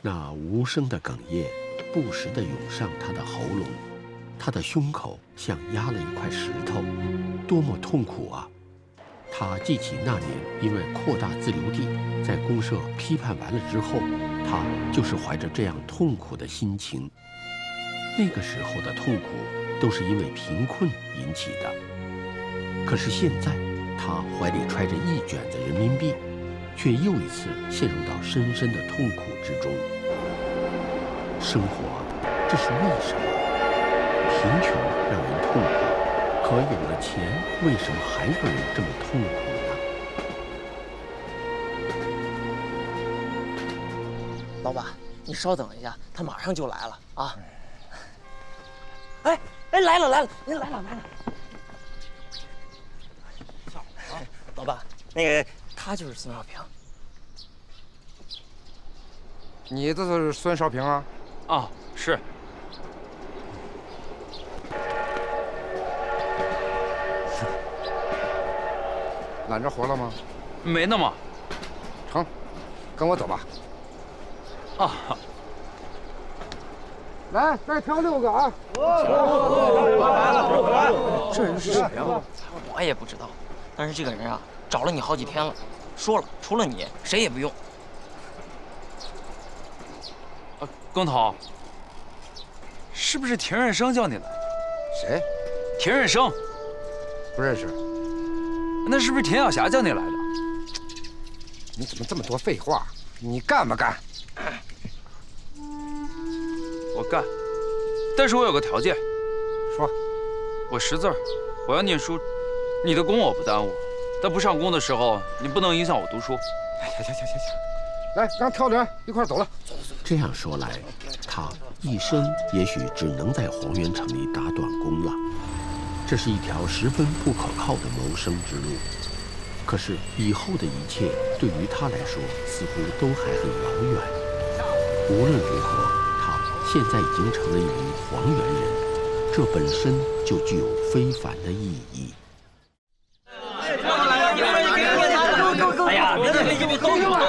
那无声的哽咽不时地涌上他的喉咙，他的胸口像压了一块石头，多么痛苦啊！他记起那年因为扩大自留地，在公社批判完了之后，他就是怀着这样痛苦的心情。那个时候的痛苦都是因为贫困引起的，可是现在他怀里揣着一卷子人民币，却又一次陷入到深深的痛苦之中。生活，这是为什么？贫穷让人痛苦，可有了钱，为什么还让人这么痛苦呢？老板，你稍等一下，他马上就来了啊！哎，来了，您来了。老板，那个他就是孙少平。你这是孙少平啊？啊，是。揽着活了吗？没呢嘛。成，跟我走吧。啊。来，再挑6个啊！这人是谁啊？我也不知道，但是这个人啊，找了你好几天了，说了除了你谁也不用。工头，是不是田润生叫你来？谁？田润生，不认识。那是不是田晓霞叫你来的？你怎么这么多废话？你干不干？我干，但是我有个条件。说。我识字儿，我要念书，你的工我不耽误，但不上工的时候，你不能影响我读书。行，来，让挑人一块走了。这样说来，他一生也许只能在黄源城里打短工了。这是一条十分不可靠的谋生之路。可是以后的一切对于他来说，似乎都还很遥远。无论如何，他现在已经成了一名黄源人，这本身就具有非凡的意义。哎呀，别都有啊！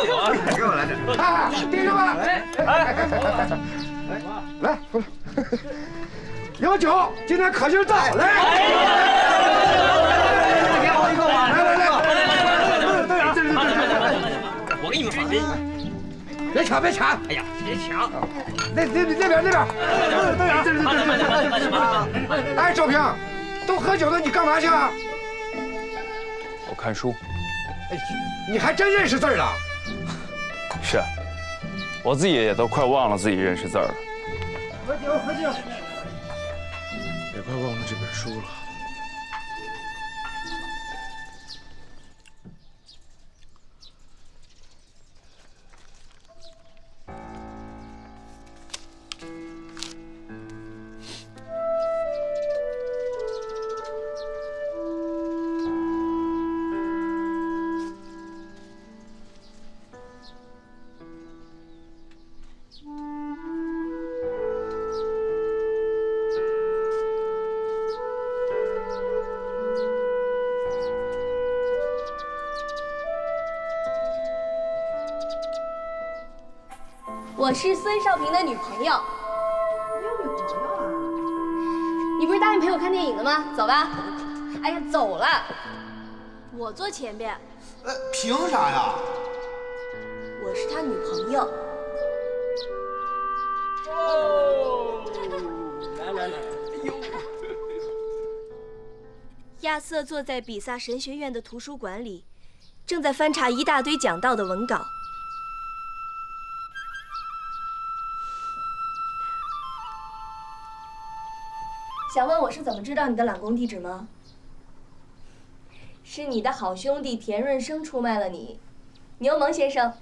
给我来点。哎，弟兄们，来，过来。有酒，今天可劲儿造，来！给我一个吧！来，我给你们罚。别抢！哎呀，别抢！那边。哎，周平，都喝酒了，你干嘛去啊？我看书。哎，你还真认识字儿了？是，我自己也都快忘了自己认识字儿了。喝酒！也快忘了这本书了。我是孙少平的女朋友。你有女朋友啊？你不是答应陪我看电影了吗？走吧。哎呀，走了。我坐前边。凭啥呀？我是他女朋友。哦，来，哎呦！亚瑟坐在比萨神学院的图书馆里，正在翻查一大堆讲道的文稿。想问我是怎么知道你的揽工地址吗？是你的好兄弟田润生出卖了你，牛萌先生。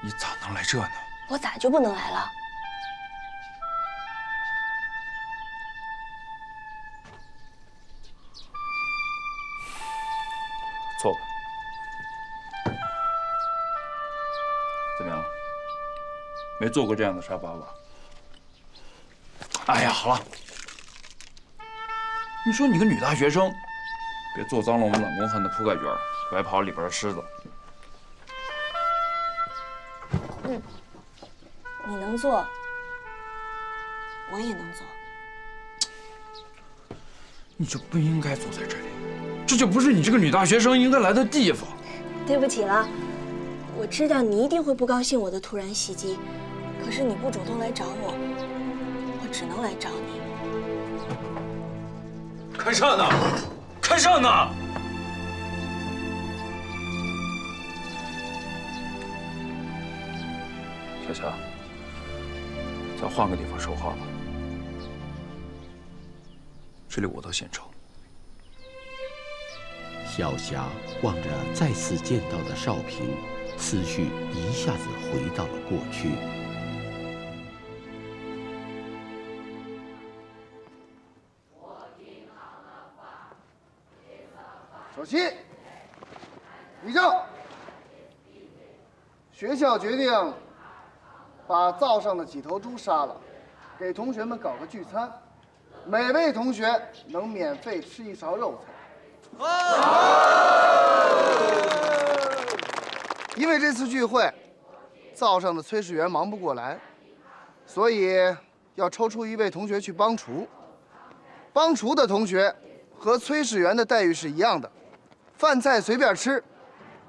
你咋能来这呢？我咋就不能来了？坐吧。怎么样？没坐过这样的沙发吧？哎呀，好了。你说你个女大学生，别坐脏了我们揽工汉的铺盖卷，白跑里边的虱子。你能做，我也能做。你就不应该坐在这里，这就不是你这个女大学生应该来的地方。对不起了，我知道你一定会不高兴我的突然袭击，可是你不主动来找我，我只能来找你。看上呢，看上呢！小霞，咱换个地方说话吧。这里我到县城。小霞望着再次见到的少平，思绪一下子回到了过去。首席，立正。学校决定把灶上的几头猪杀了，给同学们搞个聚餐，每位同学能免费吃一勺肉菜。因为这次聚会，灶上的炊事员忙不过来，所以要抽出一位同学去帮厨。帮厨的同学和炊事员的待遇是一样的，饭菜随便吃，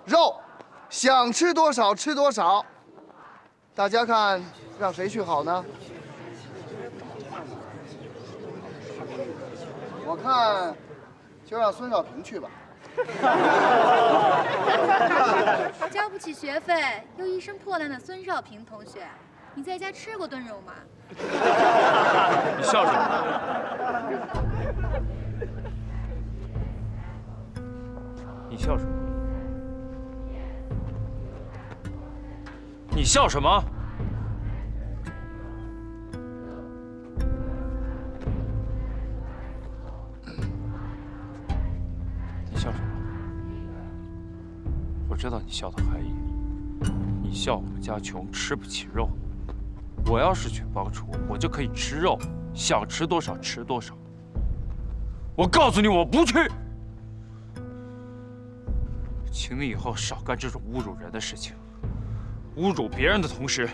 肉想吃多少吃多少。大家看，让谁去好呢？我看就让孙少平去吧。交不起学费又一身破烂的孙少平同学，你在家吃过炖肉吗？你笑什么？你笑什么？你笑什么？你笑什么？我知道你笑的含义。你笑我们家穷，吃不起肉。我要是去帮厨，我就可以吃肉，想吃多少吃多少。我告诉你，我不去。请你以后少干这种侮辱人的事情。侮辱别人的同时，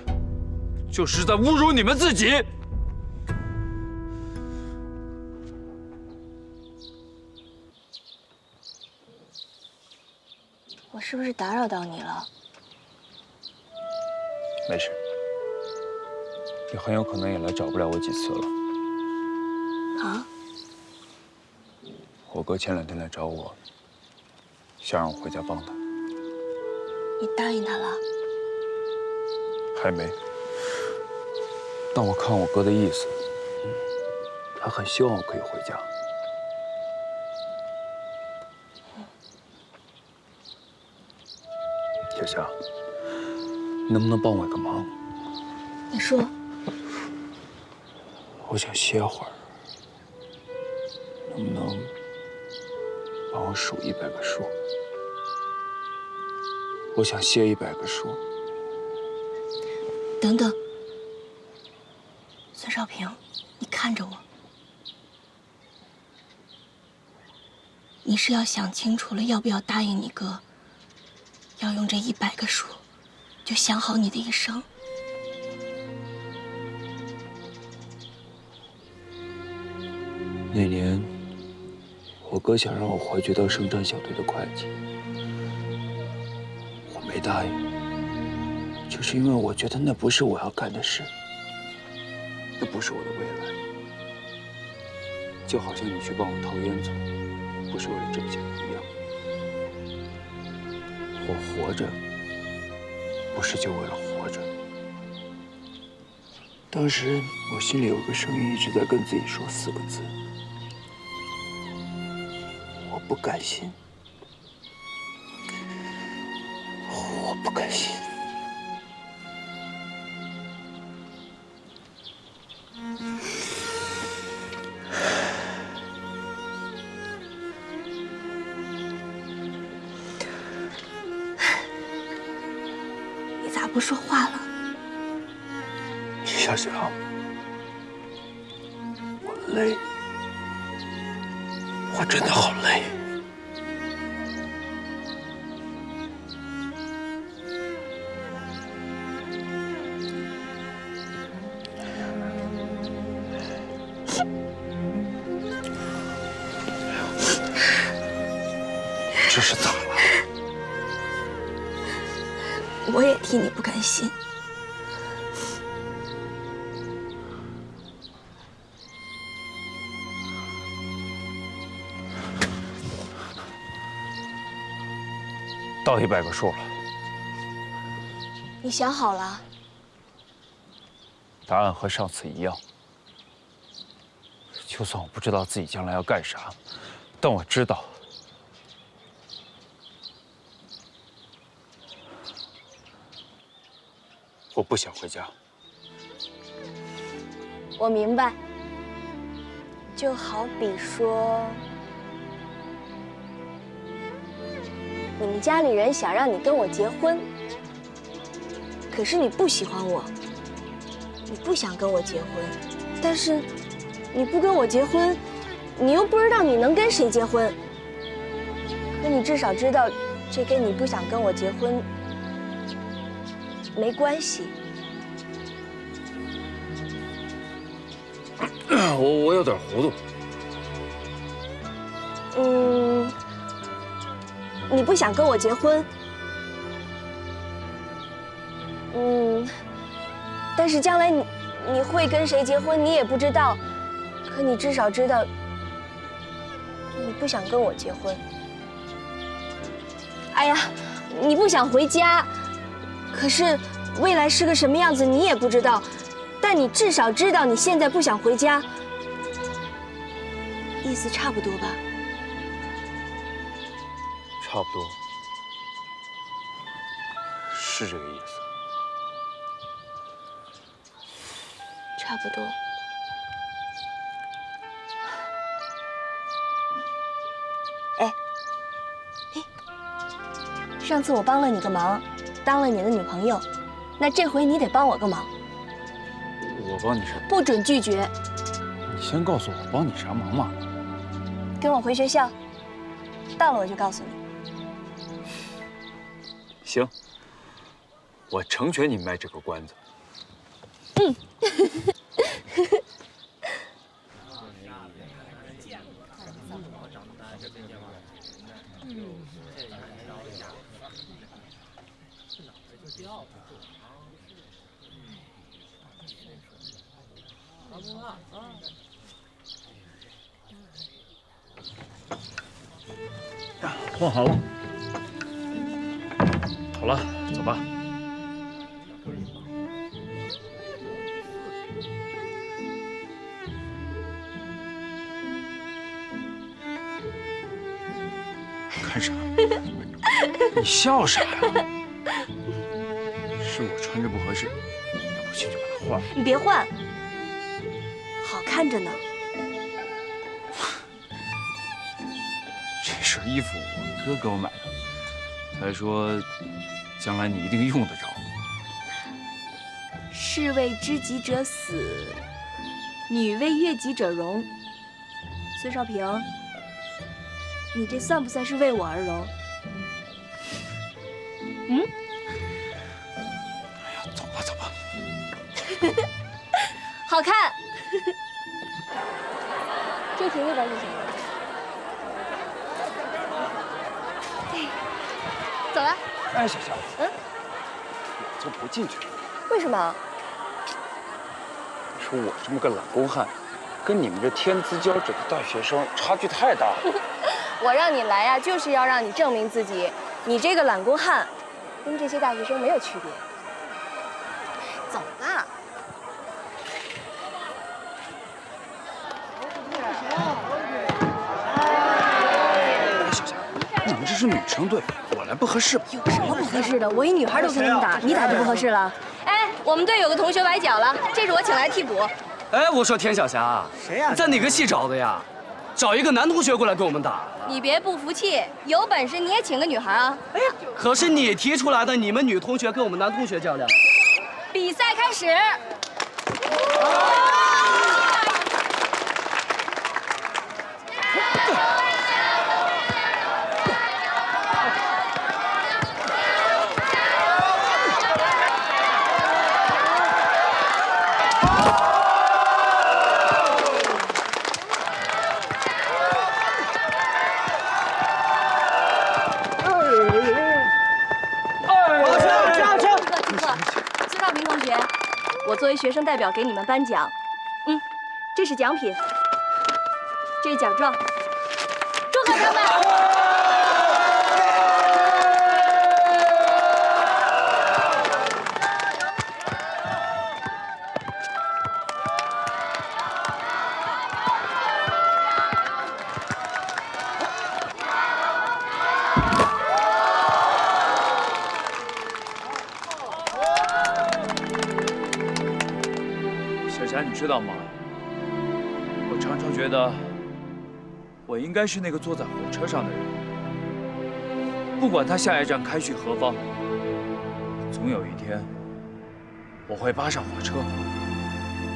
就是在侮辱你们自己。我是不是打扰到你了？没事，你很有可能也来找不了我几次了。啊？我哥前2天来找我，想让我回家帮他。你答应他了？还没。但我看我哥的意思，他很希望我可以回家。小霞，你能不能帮我一个忙？你说。我想歇会儿，能不能帮我数100个数？我想歇100个数。等等，孙少平，你看着我，你是要想清楚了要不要答应你哥，要用这100个数，就想好你的一生。那年，我哥想让我回去当生产小队的会计，我没答应。就是因为我觉得那不是我要干的事，那不是我的未来。就好像你去帮我掏烟囱，不是为了挣钱一样。我活着，不是就为了活着。当时我心里有个声音一直在跟自己说4个字：我不甘心，我不甘心。你咋不说话了？小霞，我累，我真的好累。这是咋了？我也替你不甘心。到100个数了，你想好了？答案和上次一样。就算我不知道自己将来要干啥，但我知道，我不想回家。我明白。就好比说，你们家里人想让你跟我结婚，可是你不喜欢我，你不想跟我结婚，但是你不跟我结婚，你又不知道你能跟谁结婚。可你至少知道，这跟你不想跟我结婚没关系。我有点糊涂。你不想跟我结婚，但是将来你会跟谁结婚，你也不知道。可你至少知道，你不想跟我结婚。哎呀，你不想回家，可是未来是个什么样子你也不知道。但你至少知道你现在不想回家，意思差不多吧？差不多，是这个意思。差不多。哎，上次我帮了你个忙，当了你的女朋友，那这回你得帮我个忙。我帮你啥？不准拒绝。你先告诉我帮你啥忙嘛？跟我回学校，到了我就告诉你。行，我成全你卖这个关子。换好了。好了，走吧。看啥？你笑啥呀？是我穿着不合适，要不信就把它换了。你别换，好看着呢。这身衣服我哥给我买的，他还说将来你一定用得着。士为知己者死，女为悦己者容。孙少平，你这算不算是为我而容？哎呀，走吧走吧。好看。就停这边就行了。走了。哎，小夏，我就不进去了。为什么？你说我这么个懒工汉，跟你们这天资骄子的大学生差距太大了。我让你来呀，就是要让你证明自己，你这个懒工汉，跟这些大学生没有区别。走吧。哎，小夏，你们这是女生队，我来不合适吧？有什么不合适的？我一女孩都跟他们打，你咋就不合适了？哎，我们队有个同学崴脚了，这是我请来替补。哎，我说田晓霞，谁呀？在哪个系找的呀？找一个男同学过来跟我们打。你别不服气，有本事你也请个女孩啊！哎呀，可是你提出来的，你们女同学跟我们男同学较量。比赛开始。作为学生代表给你们颁奖。这是奖品，这是奖状，祝贺他们！小霞，你知道吗？我常常觉得，我应该是那个坐在火车上的人。不管他下一站开去何方，总有一天，我会扒上火车。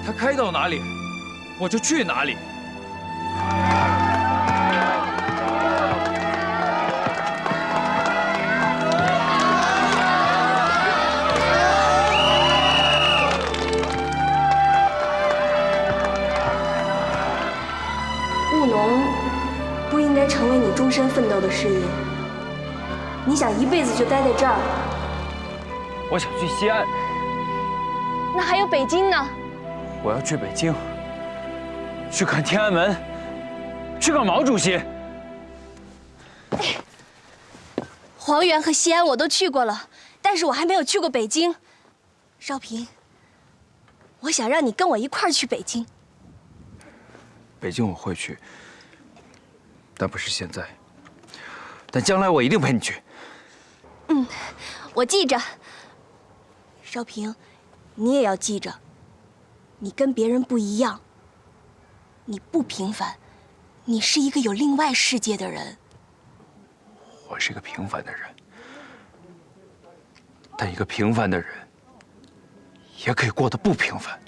他开到哪里，我就去哪里。务农不应该成为你终身奋斗的事业。你想一辈子就待在这儿？我想去西安，那还有北京呢？我要去北京，去看天安门，去看毛主席。黄原和西安我都去过了，但是我还没有去过北京。少平，我想让你跟我一块儿去北京。北京我会去，但不是现在。但将来我一定陪你去。我记着。少平，你也要记着，你跟别人不一样，你不平凡，你是一个有另外世界的人。我是一个平凡的人，但一个平凡的人也可以过得不平凡。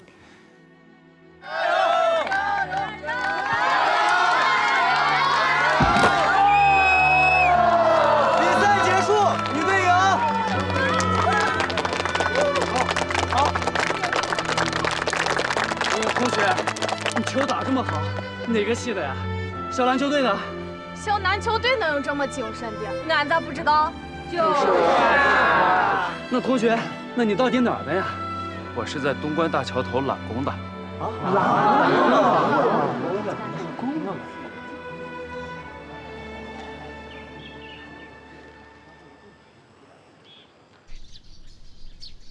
同学，你球打这么好，哪个系的呀？小篮球队的。小篮球队能有这么精神的？俺咋不知道？就是。那同学，那你到底哪儿的呀？我是在东关大桥头揽工的。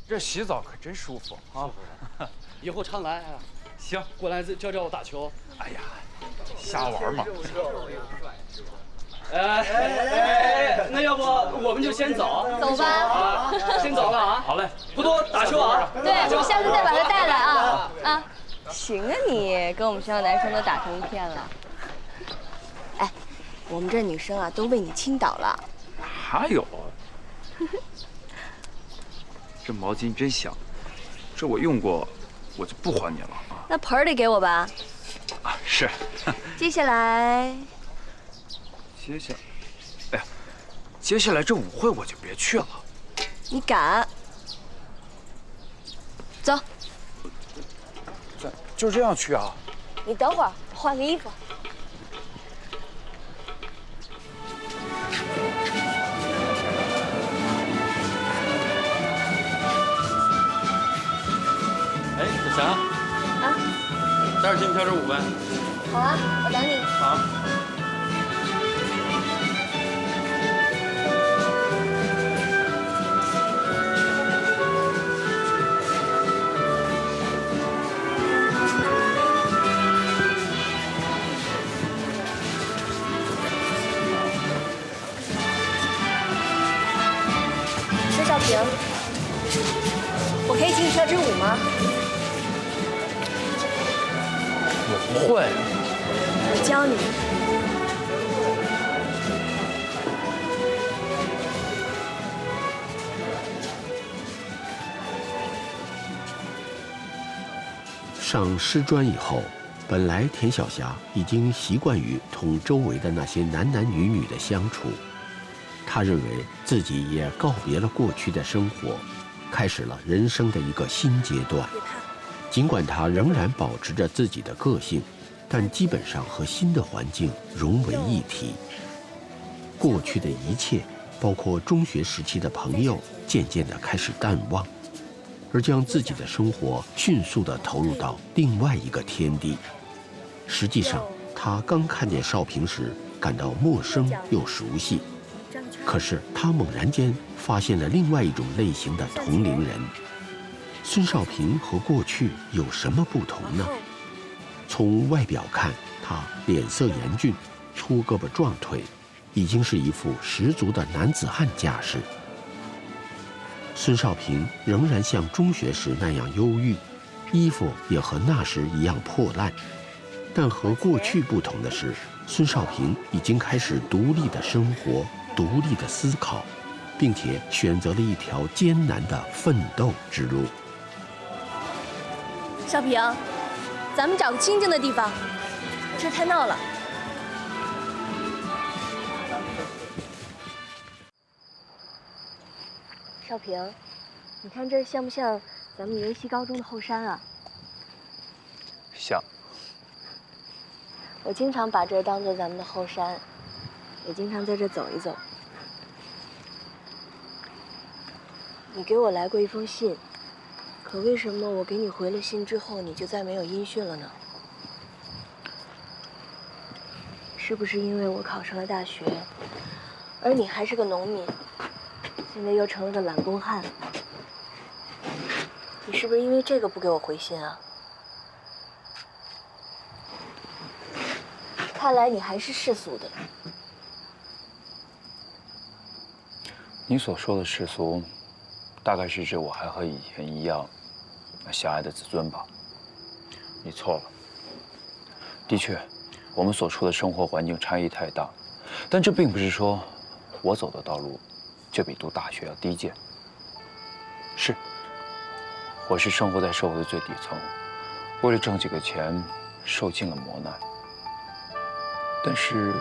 这洗澡可真舒服啊！以后常来。行，过来教教我打球。哎呀，瞎玩嘛。那要不我们就先走？走吧。啊，先走了啊。好嘞，不多打球啊。对，我下次再把他带来啊。行啊你，跟我们学校男生都打成一片了。哎，我们这女生啊都为你倾倒了。还有，这毛巾真香，这我用过，我就不还你了啊。那盆儿得给我吧？啊，是。接下来，哎呀，接下来这舞会我就别去了。你敢？走。就这样去啊？你等会儿，我换个衣服。哎，小霞。待会儿进去跳支舞呗。好啊，我等你。好。薛少平，我可以请你跳支舞吗？我不会。我教你。上师专以后，本来田晓霞已经习惯于同周围的那些男男女女的相处，她认为自己也告别了过去的生活，开始了人生的一个新阶段。尽管她仍然保持着自己的个性，但基本上和新的环境融为一体。过去的一切，包括中学时期的朋友，渐渐地开始淡忘。而将自己的生活迅速地投入到另外一个天地。实际上，他刚看见少平时感到陌生又熟悉，可是他猛然间发现了另外一种类型的同龄人。孙少平和过去有什么不同呢？从外表看，他脸色严峻，粗胳膊壮腿，已经是一副十足的男子汉架势。孙少平仍然像中学时那样忧郁，衣服也和那时一样破烂。但和过去不同的是，孙少平已经开始独立的生活，独立的思考，并且选择了一条艰难的奋斗之路。少平，咱们找个清静的地方，这太闹了。少平，你看这像不像咱们云溪高中的后山啊？像。我经常把这儿当做咱们的后山，也经常在这走一走。你给我来过一封信，可为什么我给你回了信之后，你就再没有音讯了呢？是不是因为我考上了大学，而你还是个农民，现在又成了个懒工汉？你是不是因为这个不给我回信啊？看来你还是世俗的。你所说的世俗，大概是指我还和以前一样，狭隘的自尊吧？你错了。的确，我们所处的生活环境差异太大，但这并不是说我走的道路就比读大学要低贱。是，我是生活在社会的最底层，为了挣几个钱，受尽了磨难。但是，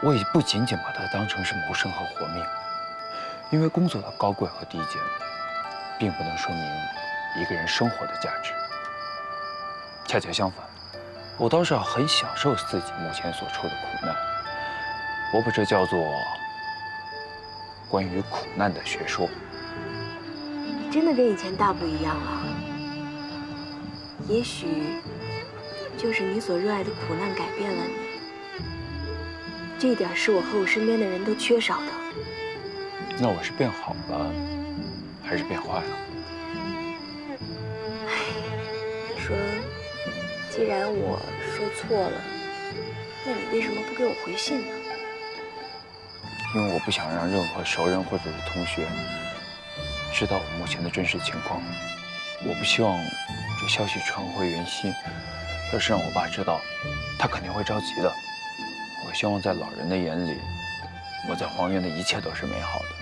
我也不仅仅把它当成是谋生和活命，因为工作的高贵和低贱，并不能说明一个人生活的价值。恰恰相反，我倒是很享受自己目前所处的苦难。我把这叫做关于苦难的学说。你真的跟以前大不一样了。也许，就是你所热爱的苦难改变了你。这一点是我和我身边的人都缺少的。那我是变好了，还是变坏了？唉，你说，既然我说错了，那你为什么不给我回信呢？因为我不想让任何熟人或者是同学知道我目前的真实情况。我不希望这消息传回云溪，要是让我爸知道，他肯定会着急的。我希望在老人的眼里，我在黄原的一切都是美好的。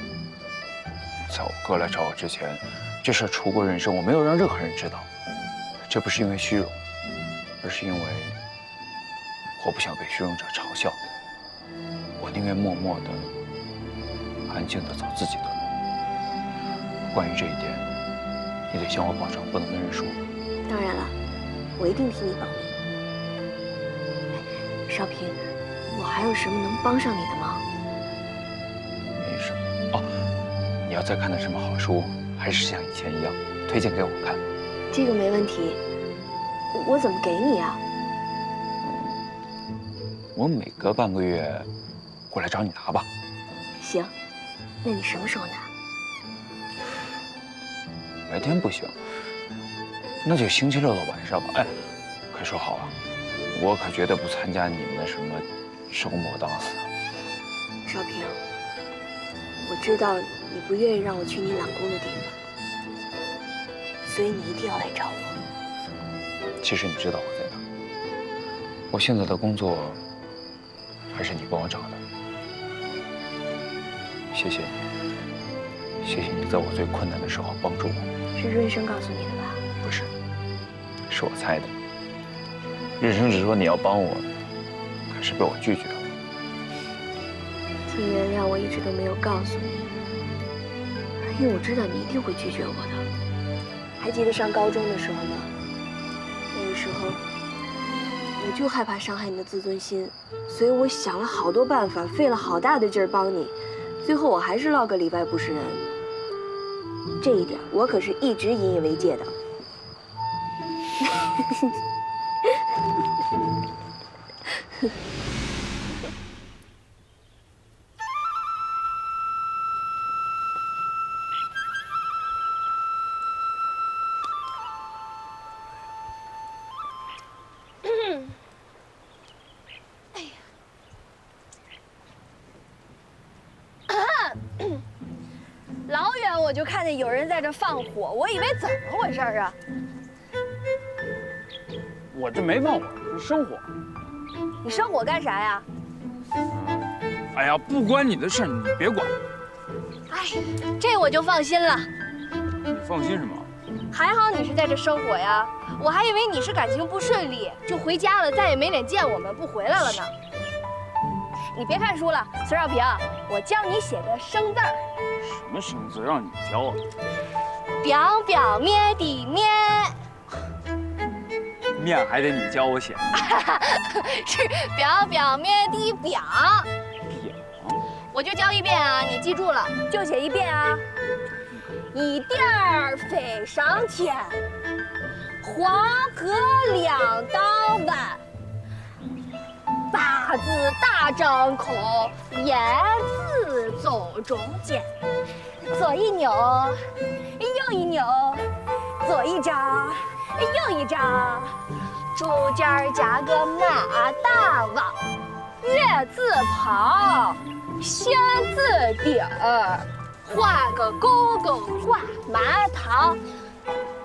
在我哥来找我之前，这事除过人生，我没有让任何人知道。这不是因为虚荣，而是因为我不想被虚荣者嘲笑。我宁愿默默的、安静的走自己的路。关于这一点，你得向我保证，不能跟人说。当然了，我一定替你保密。少平，我还有什么能帮上你的吗？没什么哦。你要再看到什么好书，还是像以前一样推荐给我看。这个没问题。我怎么给你啊？我每隔半个月过来找你拿吧。行，那你什么时候拿？白天不行，那就星期六的晚上吧。哎，可说好了，我可绝对不参加你们的什么周末档死。少平，我知道你不愿意让我去你揽工的地方，所以你一定要来找我。其实你知道我在哪？我现在的工作还是你帮我找的。谢谢你，谢谢你在我最困难的时候帮助我。是润生告诉你的吧？不是，是我猜的。润生只说你要帮我，可是被我拒绝了。请原谅我一直都没有告诉你，因为我知道你一定会拒绝我的。还记得上高中的时候吗？那个时候我就害怕伤害你的自尊心，所以我想了好多办法，费了好大的劲儿帮你，最后我还是落个里外不是人。这一点我可是一直引以为戒的。老远我就看见有人在这放火，我以为怎么回事啊？我这没放火，是生火。你生火干啥呀？哎呀，不关你的事，你别管。哎，这我就放心了。你放心什么？还好你是在这生火呀，我还以为你是感情不顺利，就回家了，再也没脸见我们，不回来了呢。你别看书了，孙少平，我教你写个生字儿。什么生字让你教啊？表表面的面。面还得你教我写。是表表面的表。我就教一遍啊，你记住了就写一遍啊。一点儿飞上天，黄河两道弯。八字大张口，言字走中间。左一扭，右一扭，左一张，右一张，中间加个马大王，月字旁，仙字底儿，画个勾勾挂麻糖，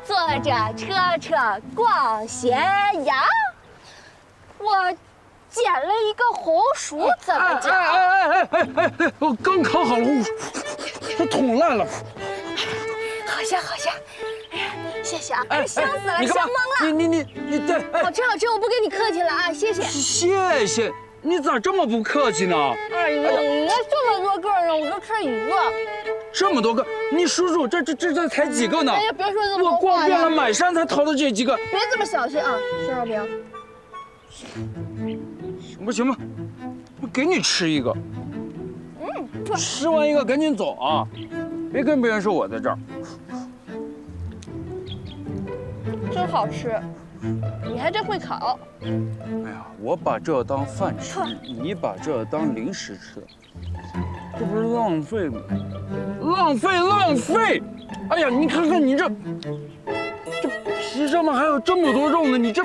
坐着车逛咸阳。我捡了一个红薯，怎么讲？哎！我刚烤好了，这桶烂了。好香好香！哎呀，谢谢啊！哎，香死了，你香懵了。你对，好吃好吃，我不跟你客气了啊，谢谢。谢谢，你咋这么不客气呢？哎呀，人家这么多个人，我就吃一个。这么多个，你数数，这才几个呢？哎呀，别说这么多话我逛遍了满山才淘到这几个。别这么小心啊，孙少平。行吧，我给你吃一个。吃完一个赶紧走啊，别跟别人说我在这儿。真好吃，你还真会烤。哎呀，我把这当饭吃，你把这当零食吃，这不是浪费吗？浪费！哎呀，你看看你这皮上面还有这么多肉呢，你这……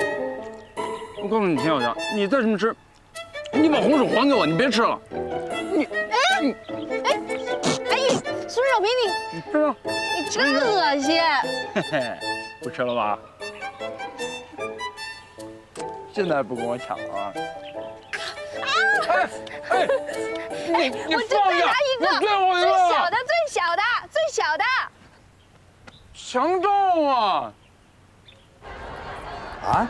我告诉你，田小霞，你再这么吃，你把红薯还给我，你别吃了。孙少平，你吃吧。你真恶心。嘿嘿，不吃了吧？现在不跟我抢啊！你我就再拿一个，最后一个，最小的。强盗啊！啊？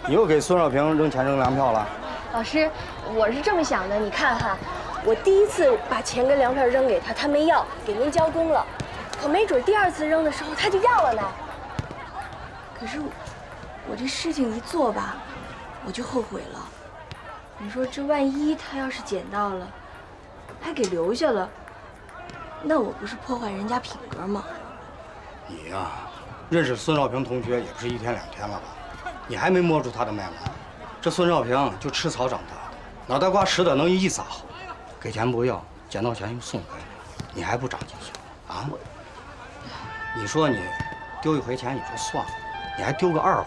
你又给孙少平扔钱扔粮票了？老师，我是这么想的，你看哈，我第一次把钱跟粮票扔给他，他没要，给您交公了，可没准第二次扔的时候他就要了呢。可是我这事情一做吧，我就后悔了。你说这万一他要是捡到了，还给留下了，那我不是破坏人家品格吗？你呀，认识孙少平同学也不是一天两天了吧？你还没摸出他的脉脉。这孙少平就吃草长大的，脑袋瓜实的能一撒好，给钱不要，捡到钱又送回来，你还不长记性啊？你说你丢一回钱也就算了，你还丢个2回，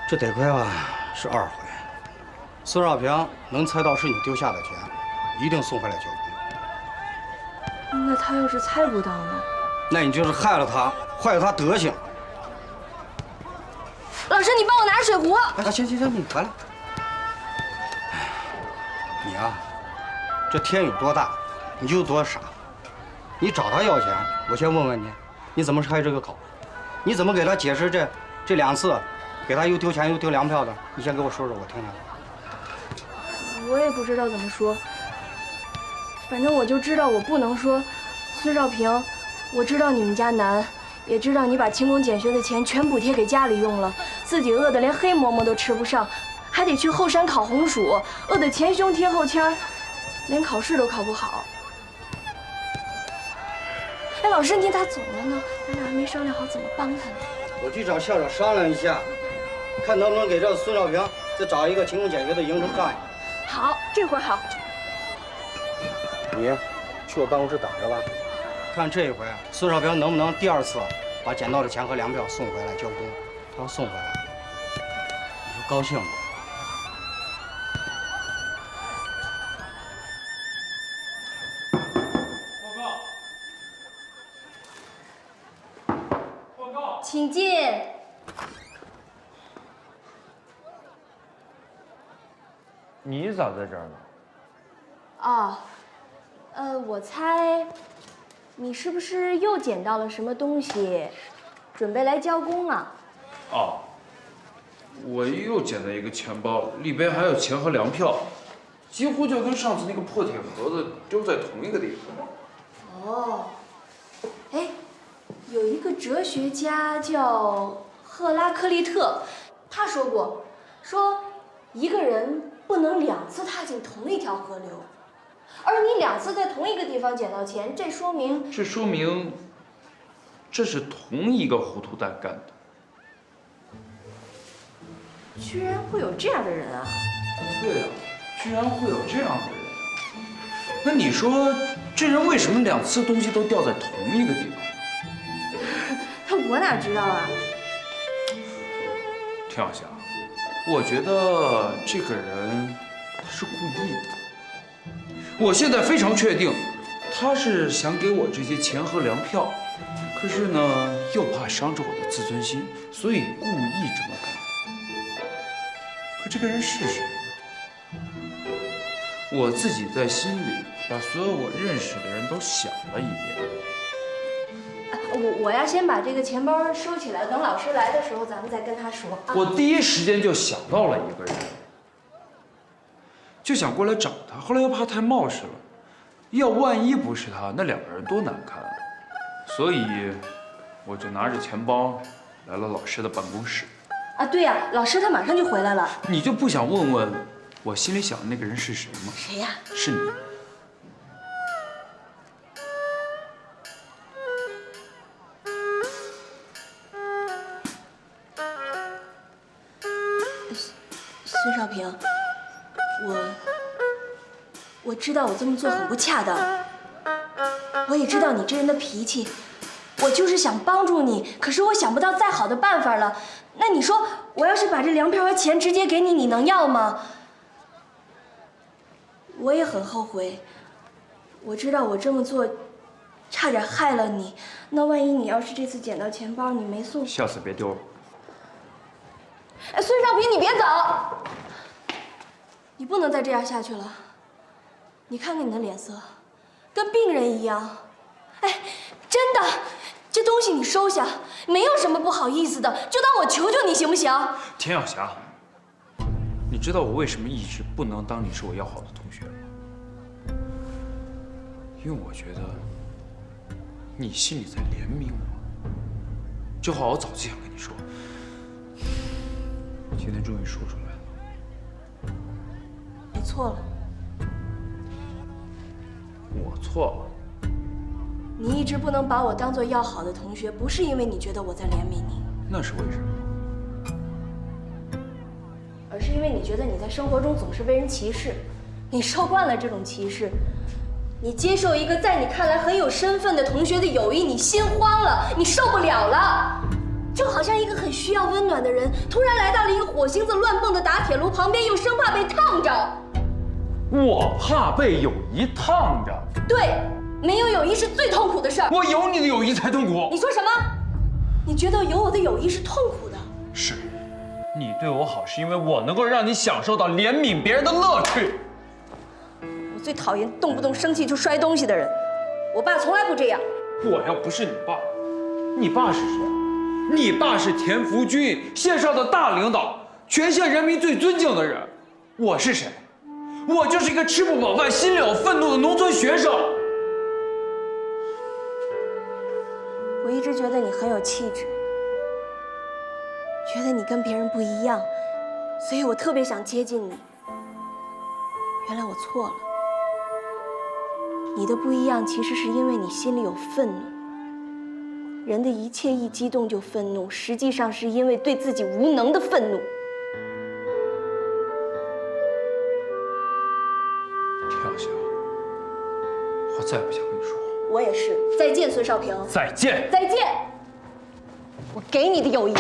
这得亏吧是2回。孙少平能猜到是你丢下的钱，一定送回来交公。那他要是猜不到呢？那你就是害了他，坏了他德行。老师，你帮我拿水壶。哎，行，你回来。你啊，这天有多大，你就有多傻。你找他要钱，我先问问你，你怎么开这个口？你怎么给他解释这2次，给他又丢钱又丢粮票的？你先给我说说，我听听。我也不知道怎么说，反正我就知道我不能说，孙少平，我知道你们家难，也知道你把勤工俭学的钱全补贴给家里用了，自己饿得连黑馍馍都吃不上，还得去后山烤红薯，饿得前胸贴后腔，连考试都考不好。哎，老师，你咋走了呢？咱俩还没商量好怎么帮他呢。我去找校长商量一下，看能不能给这孙少平再找一个勤工俭学的营生干。好，这会儿好。你去我办公室等着吧，看这一回孙少平能不能第2次把捡到的钱和粮票送回来交工。他要送回来，你说高兴吗？请进。你咋在这儿呢？哦，我猜你是不是又捡到了什么东西，准备来交工啊？哦，我又捡到一个钱包，里边还有钱和粮票，几乎就跟上次那个破铁盒子丢在同一个地方。哦，哎，有一个哲学家叫赫拉克利特，他说过，说一个人不能2次踏进同一条河流，而你2次在同一个地方捡到钱，这说明这是同一个糊涂蛋干的。居然会有这样的人啊！对啊，居然会有这样的人。那你说，这人为什么2次东西都掉在同一个地方？我哪知道啊？田小霞，我觉得这个人他是故意的。我现在非常确定，他是想给我这些钱和粮票，可是呢，又怕伤着我的自尊心，所以故意这么干。可这个人是谁呢？我自己在心里把所有我认识的人都想了一遍。我要先把这个钱包收起来，等老师来的时候咱们再跟他说。我第一时间就想到了一个人，就想过来找他，后来又怕太冒失了，要万一不是他，那2个人多难看啊！所以我就拿着钱包来了老师的办公室。啊，对呀，老师他马上就回来了。你就不想问问我心里想的那个人是谁吗？谁呀？是你。孙少平，我知道我这么做很不恰当，我也知道你这人的脾气，我就是想帮助你，可是我想不到再好的办法了。那你说，我要是把这粮票和钱直接给你，你能要吗？我也很后悔，我知道我这么做，差点害了你。那万一你要是这次捡到钱包，你没送，下次别丢了。哎，孙少平，你别走，你不能再这样下去了。你看看你的脸色，跟病人一样。哎，真的，这东西你收下，没有什么不好意思的，就当我求求你，行不行？田晓霞，你知道我为什么一直不能当你是我要好的同学吗？因为我觉得你心里在怜悯我。这话我早就想跟你说，今天终于说出来了。你错了。我错了。你一直不能把我当做要好的同学，不是因为你觉得我在怜悯你，那是为什么？而是因为你觉得你在生活中总是被人歧视，你受惯了这种歧视，你接受一个在你看来很有身份的同学的友谊，你心慌了，你受不了了。就好像一个很需要温暖的人，突然来到了一个火星子乱蹦的打铁炉旁边，又生怕被烫着。我怕被友谊烫着。对，没有友谊是最痛苦的事儿。我有你的友谊才痛苦。你说什么？你觉得有我的友谊是痛苦的？是，你对我好是因为我能够让你享受到怜悯别人的乐趣。我最讨厌动不动生气就摔东西的人。我爸从来不这样。我要不是你爸，你爸是谁？你爸是田福军，县上的大领导，全县人民最尊敬的人。我是谁？我就是一个吃不饱饭、心里有愤怒的农村学生。我一直觉得你很有气质，觉得你跟别人不一样，所以我特别想接近你。原来我错了，你的不一样其实是因为你心里有愤怒。人的一切一激动就愤怒，实际上是因为对自己无能的愤怒。田小霞，我再也不想跟你说话。我也是。再见，孙少平。再见。再见。我给你的友谊。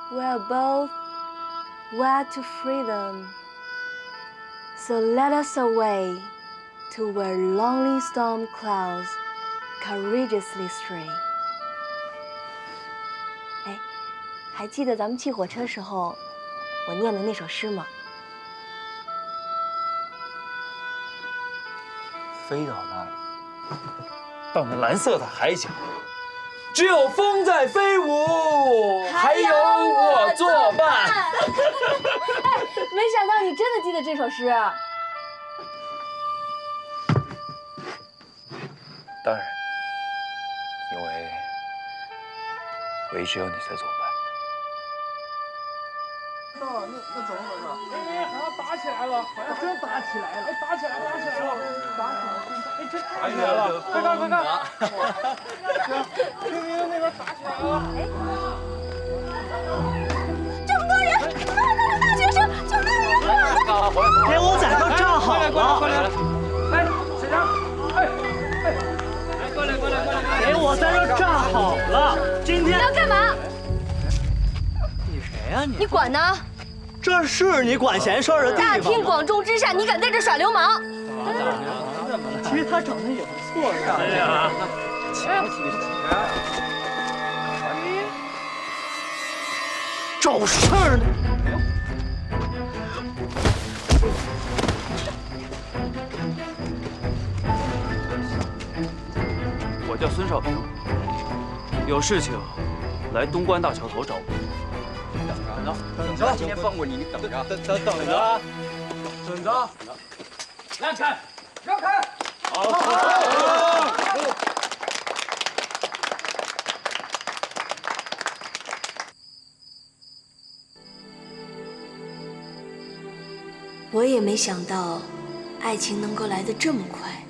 We're both wed to freedom, so let us away to where lonely storm clouds courageously stray. 哎，还记得咱们去火车时候我念的那首诗吗？飞到那里，到那蓝色的海角，只有风在飞舞，还有我作伴。哎，没想到你真的记得这首诗。当然，因为唯只有你在作伴。那怎么回事？哎，好像打起来了，好像真打起来了！哎，打起来了！打起来了！哎，真打起来了！快看快看！明明那边打起来了！哎，这么多人，那个大学生就那个人给我在这站好了！过来！哎，小强，过来！给我在这站好了！今天你要干嘛？你谁呀你？你管呢？这是你管闲事的地方。大庭广众之下，你敢在这耍流氓？其实他长得也不错呀。哎呀，找事儿呢！我叫孙少平，有事情来东关大桥头找我。等着，今天放过你，你等着。等着，准子，让开，让开。好。我也没想到，爱情能够来得这么快。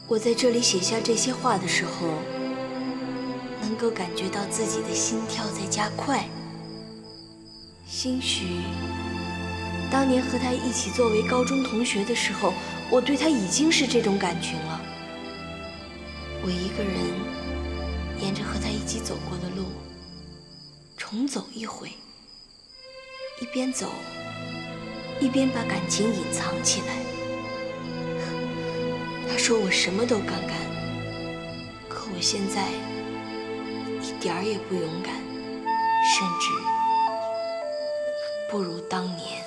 我在这里写下这些话的时候，能够感觉到自己的心跳在加快。兴许，当年和他一起作为高中同学的时候，我对他已经是这种感情了。我一个人沿着和他一起走过的路，重走一回，一边走，一边把感情隐藏起来。他说我什么都敢干，可我现在一点儿也不勇敢，甚至不如当年。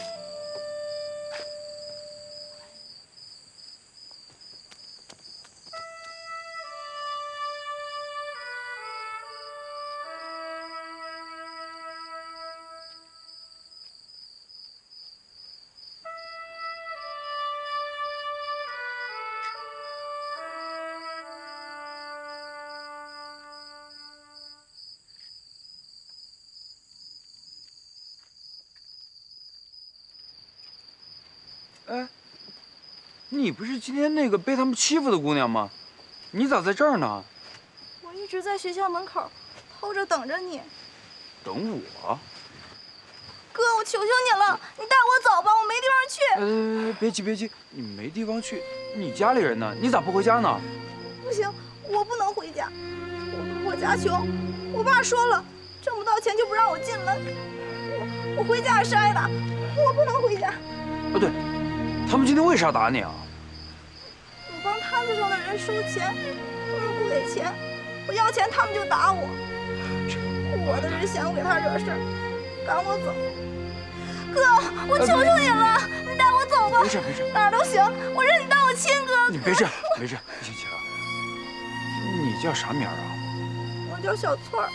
哎，你不是今天那个被他们欺负的姑娘吗？你咋在这儿呢？我一直在学校门口偷着等着你。等我？哥，我求求你了，你带我走吧，我没地方去。别急别急，你没地方去，你家里人呢？你咋不回家呢？不行，我不能回家，我家穷，我爸说了，挣不到钱就不让我进来。我回家是挨打，我不能回家。哦对，他们今天为啥打你啊？我帮摊子上的人收钱，他们不给钱，我要钱他们就打我。我的人嫌我给他惹事儿，赶我走。哥，我求求你了，你带我走吧。没事没事，哪儿都行，我认你当我亲哥。你别这样，没事，行行。你叫啥名啊？我叫小翠儿。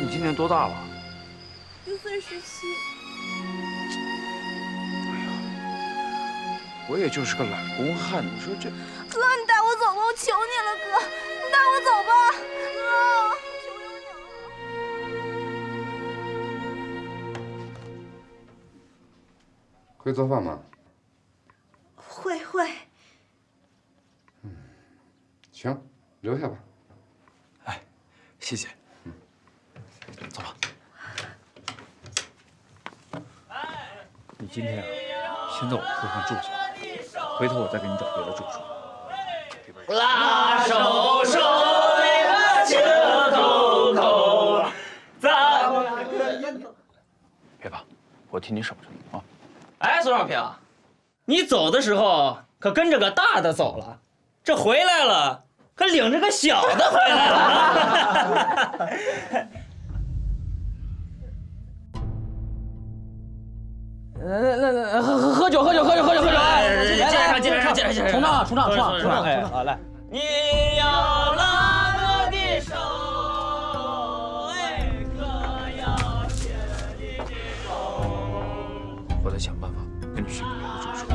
你今年多大了？1岁17。我也就是个懒工汉，你说这……哥，你带我走吧，我求你了，哥，你带我走吧，哥，求求你了。会做饭吗？会。行，留下吧。哎，谢谢。走吧。你今天啊，先在我铺上住下，回头我再给你找别的住处。拉手手，那个情口口，咱别怕，我替你守着啊。哎，孙少平，你走的时候可跟着个大的走了，这回来了可领着个小的回来了。那喝酒！接着上！重唱！哎，好来。你要拉我的手，哎，可要牵你的手。我再想办法跟你去别的住处。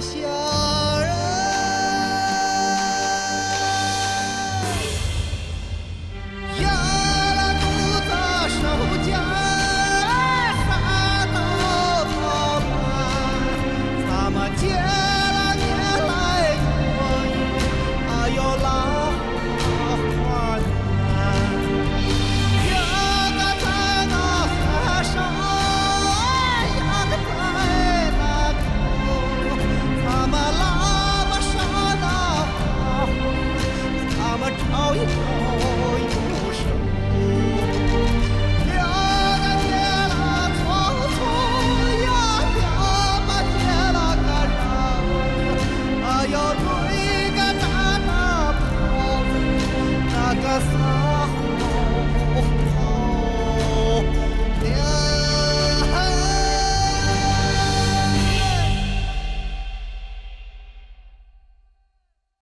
下